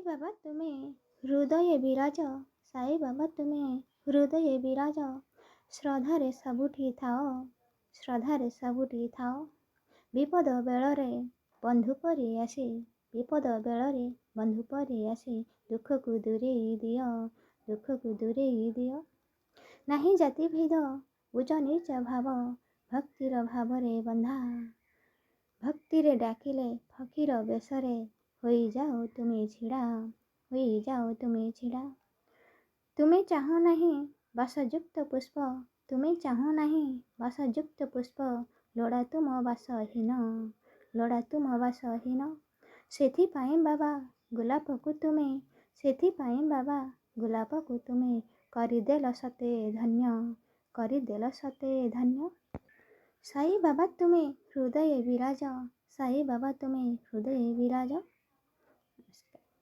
ବାବା ତୁମେ ହୃଦୟ ବିରାଜ, ସାଇ ବାବା ତୁମେ ହୃଦୟ ବିରାଜ, ଶ୍ରଦ୍ଧାରେ ସବୁଠି ଥାଅ, ଶ୍ରଦ୍ଧାରେ ସବୁଠି ଥାଅ। ବିପଦ ବେଳରେ ବନ୍ଧୁ ପରି ଆସି, ବିପଦ ବେଳରେ ବନ୍ଧୁ ପରି ଆସି, ଦୁଃଖକୁ ଦୂରେଇ ଦିଅ, ଦୁଃଖକୁ ଦୂରେଇ ଦିଅ। ନାହିଁ ଜାତି ଭେଦ ଉଚ୍ଚ ନୀଚ ଭାବ, ଭକ୍ତିର ଭାବରେ ବନ୍ଧା, ଭକ୍ତିରେ ଡାକିଲେ ଫକୀର ବେଶରେ, ହୋଇଯାଅ ତୁମେ ଛିଡ଼ା, ହୋଇଯାଅ ତୁମେ ଛିଡ଼ା। ତୁମେ ଚାହଁ ନାହିଁ ବାସଯୁକ୍ତ ପୁଷ୍ପ, ତୁମେ ଚାହଁ ନାହିଁ ବାସଯୁକ୍ତ ପୁଷ୍ପ, ଲୋଡ଼ା ତୁମ ବାସହୀନ, ଲୋଡ଼ା ତୁମ ବାସହୀନ। ସେଥିପାଇଁ ବାବା ଗୋଲାପକୁ ତୁମେ, ସେଥିପାଇଁ ବାବା ଗୋଲାପକୁ ତୁମେ କରିଦେଲ ସତେ ଧନ୍ୟ, କରିଦେଲ ସତେ ଧନ୍ୟ। ସାଇ ବାବା ତୁମେ ହୃଦୟ ବିରାଜ, ସାଇ ବାବା ତୁମେ ହୃଦୟ ବିରାଜ।